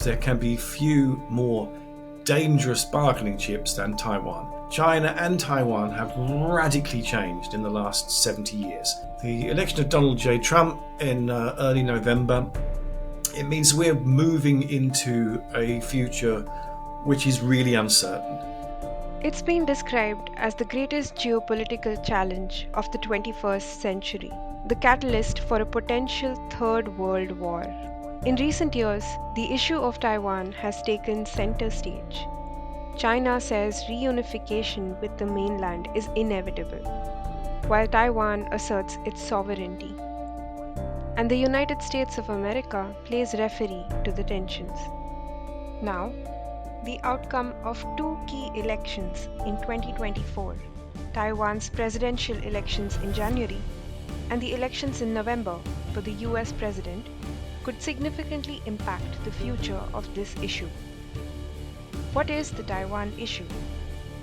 There can be few more dangerous bargaining chips than Taiwan. China and Taiwan have radically changed in the last 70 years. The election of Donald J. Trump in early November, it means we're moving into a future which is really uncertain. It's been described as the greatest geopolitical challenge of the 21st century, the catalyst for a potential Third World War. In recent years, the issue of Taiwan has taken center stage. China says reunification with the mainland is inevitable, while Taiwan asserts its sovereignty. And the United States of America plays referee to the tensions. Now, the outcome of two key elections in 2024, Taiwan's presidential elections in January and the elections in November for the US president, could significantly impact the future of this issue. What is the Taiwan issue,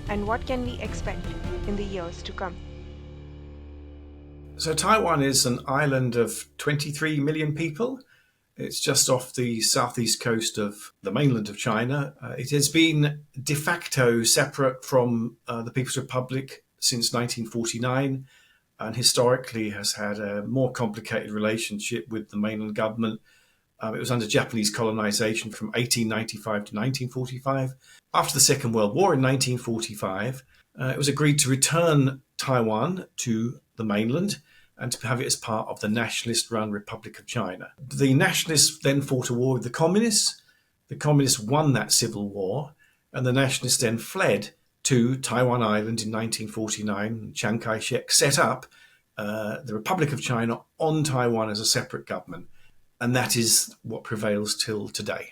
and what can we expect in the years to come? So Taiwan is an island of 23 million people. It's just off the southeast coast of the mainland of China. It has been de facto separate from the People's Republic since 1949, and historically has had a more complicated relationship with the mainland government. It was under Japanese colonization from 1895 to 1945. After the Second World War in 1945, it was agreed to return Taiwan to the mainland and to have it as part of the nationalist-run Republic of China. The nationalists then fought a war with the communists. The communists won that civil war, and the nationalists then fled to Taiwan Island in 1949. Chiang Kai-shek set up the Republic of China on Taiwan as a separate government, and that is what prevails till today.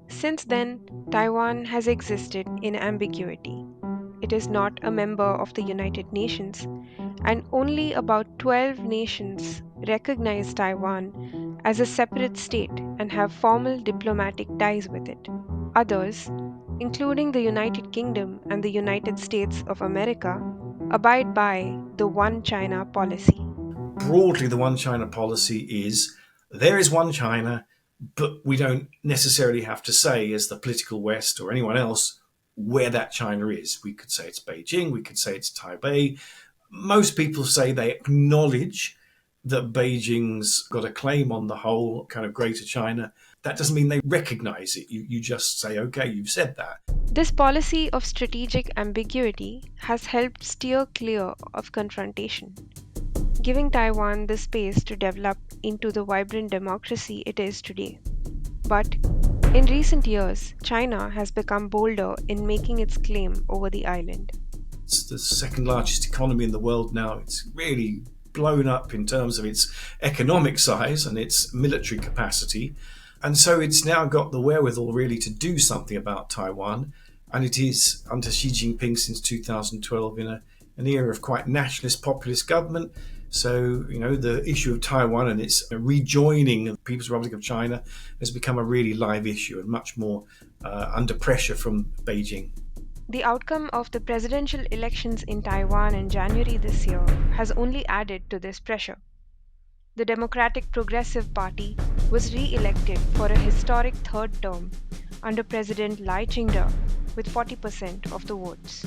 Since then, Taiwan has existed in ambiguity. It is not a member of the United Nations, and only about 12 nations recognize Taiwan as a separate state and have formal diplomatic ties with it. Others, including the United Kingdom and the United States of America, abide by the One China policy. Broadly, the One China policy is there is one China, but we don't necessarily have to say, as the political West or anyone else, where that China is. We could say it's Beijing, we could say it's Taipei. Most people say they acknowledge that Beijing's got a claim on the whole kind of Greater China. That doesn't mean they recognize it. You just say, okay, you've said that. This policy of strategic ambiguity has helped steer clear of confrontation, giving Taiwan the space to develop into the vibrant democracy it is today. But in recent years, China has become bolder in making its claim over the island. It's the second largest economy in the world now. It's really blown up in terms of its economic size and its military capacity. And so it's now got the wherewithal really to do something about Taiwan. And it is under Xi Jinping since 2012 in an era of quite nationalist populist government. So, the issue of Taiwan and its rejoining the People's Republic of China has become a really live issue and much more under pressure from Beijing. The outcome of the presidential elections in Taiwan in January this year has only added to this pressure. The Democratic Progressive Party was re-elected for a historic third term under President Lai Ching-Te with 40% of the votes.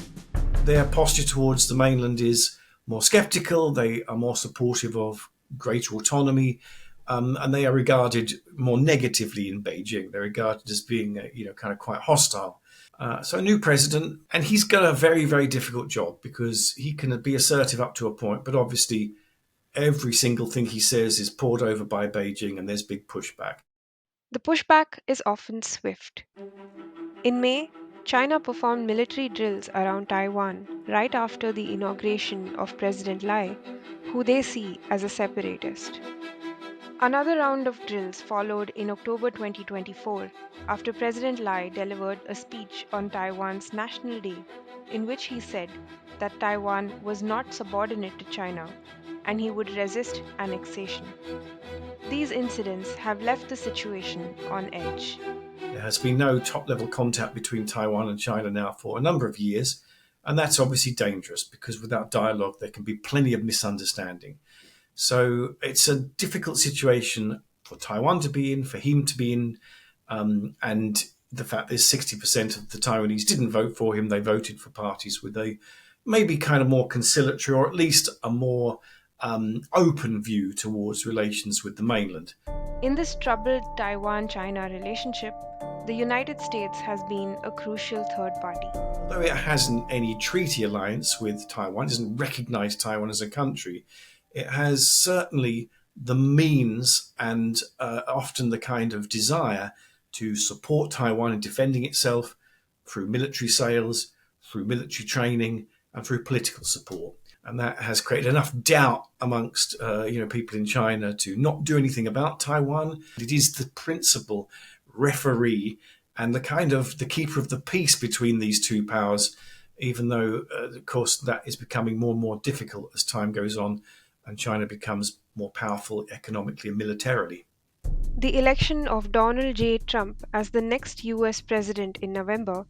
Their posture towards the mainland is more sceptical. They are more supportive of greater autonomy, and they are regarded more negatively in Beijing. They're regarded as being, kind of quite hostile. So a new president, and he's got a very, very difficult job because he can be assertive up to a point, but obviously every single thing he says is poured over by Beijing, and there's big pushback. The pushback is often swift. In May, China performed military drills around Taiwan right after the inauguration of President Lai, who they see as a separatist. Another round of drills followed in October 2024 after President Lai delivered a speech on Taiwan's National Day in which he said that Taiwan was not subordinate to China and he would resist annexation. These incidents have left the situation on edge. There has been no top-level contact between Taiwan and China now for a number of years, and that's obviously dangerous because without dialogue there can be plenty of misunderstanding. So it's a difficult situation for Taiwan to be in, for him to be in, And the fact that 60% of the Taiwanese didn't vote for him, they voted for parties with a maybe kind of more conciliatory or at least a more open view towards relations with the mainland. In this troubled Taiwan China relationship, the United States has been a crucial third party. Although it hasn't any treaty alliance with Taiwan, it doesn't recognize Taiwan as a country, it has certainly the means and often the kind of desire to support Taiwan in defending itself through military sales, through military training, and through political support. And that has created enough doubt amongst people in China to not do anything about Taiwan. It is the principal referee and the keeper of the peace between these two powers, even though, of course, that is becoming more and more difficult as time goes on and China becomes more powerful economically and militarily. The election of Donald J. Trump as the next US president in November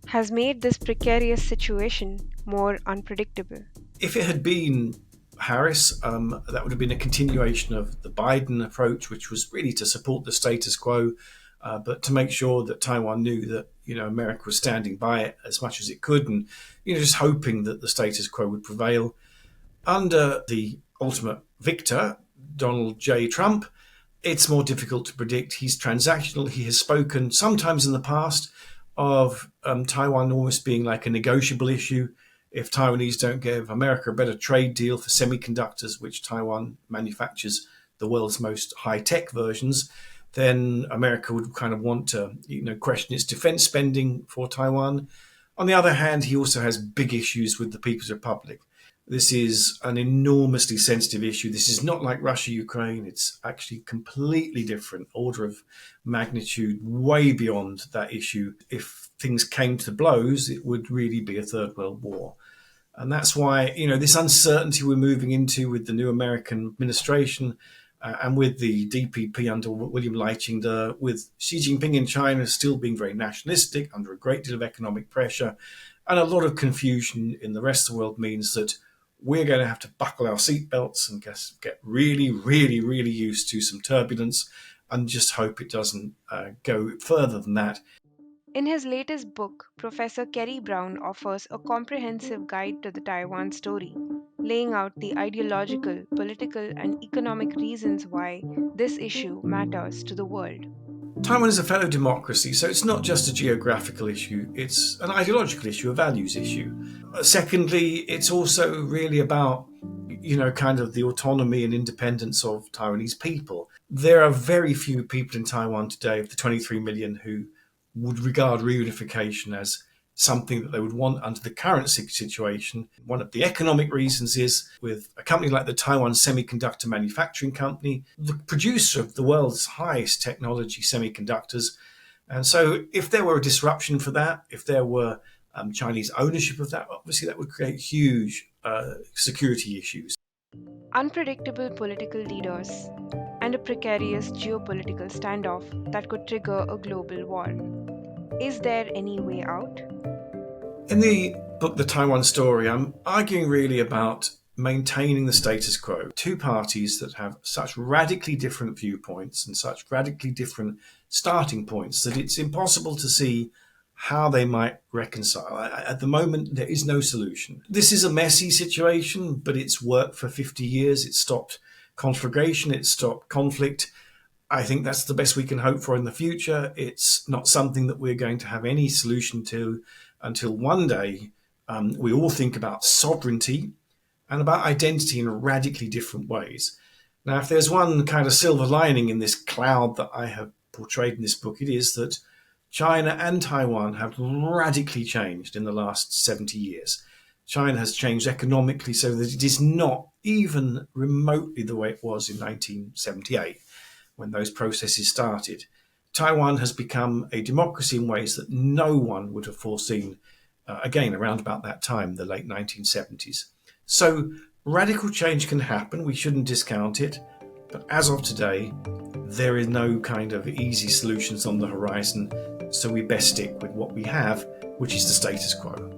has made this precarious situation more unpredictable. If it had been Harris, that would have been a continuation of the Biden approach, which was really to support the status quo, but to make sure that Taiwan knew that America was standing by it as much as it could, and just hoping that the status quo would prevail. Under the ultimate victor, Donald J. Trump, it's more difficult to predict. He's transactional. He has spoken sometimes in the past of Taiwan almost being like a negotiable issue. If Taiwanese don't give America a better trade deal for semiconductors, which Taiwan manufactures the world's most high-tech versions, then America would kind of want to, question its defense spending for Taiwan. On the other hand, he also has big issues with the People's Republic. This is an enormously sensitive issue. This is not like Russia-Ukraine. It's actually completely different, order of magnitude, way beyond that issue. If things came to blows, it would really be a Third World War. And that's why, this uncertainty we're moving into with the new American administration and with the DPP under William Lai Ching-Te, with Xi Jinping in China still being very nationalistic, under a great deal of economic pressure, and a lot of confusion in the rest of the world means that we're going to have to buckle our seatbelts and get really, really, really used to some turbulence and just hope it doesn't go further than that. In his latest book, Professor Kerry Brown offers a comprehensive guide to the Taiwan story, laying out the ideological, political, and economic reasons why this issue matters to the world. Taiwan is a fellow democracy, so it's not just a geographical issue, it's an ideological issue, a values issue. Secondly, it's also really about, kind of the autonomy and independence of Taiwanese people. There are very few people in Taiwan today, of the 23 million, who would regard reunification as something that they would want under the current situation. One of the economic reasons is with a company like the Taiwan Semiconductor Manufacturing Company, the producer of the world's highest technology semiconductors. And so if there were a disruption for that, if there were Chinese ownership of that, obviously that would create huge security issues. Unpredictable political leaders and a precarious geopolitical standoff that could trigger a global war. Is there any way out? In the book, The Taiwan Story, I'm arguing really about maintaining the status quo. Two parties that have such radically different viewpoints and such radically different starting points that it's impossible to see how they might reconcile. At the moment, there is no solution. This is a messy situation, but it's worked for 50 years. It's stopped conflagration. It's stopped conflict. I think that's the best we can hope for in the future. It's not something that we're going to have any solution to until one day we all think about sovereignty and about identity in radically different ways. Now, if there's one kind of silver lining in this cloud that I have portrayed in this book, it is that China and Taiwan have radically changed in the last 70 years. China has changed economically so that it is not even remotely the way it was in 1978 when those processes started. Taiwan has become a democracy in ways that no one would have foreseen, again, around about that time, the late 1970s. So radical change can happen. We shouldn't discount it. But as of today, there is no kind of easy solutions on the horizon. So we best stick with what we have, which is the status quo.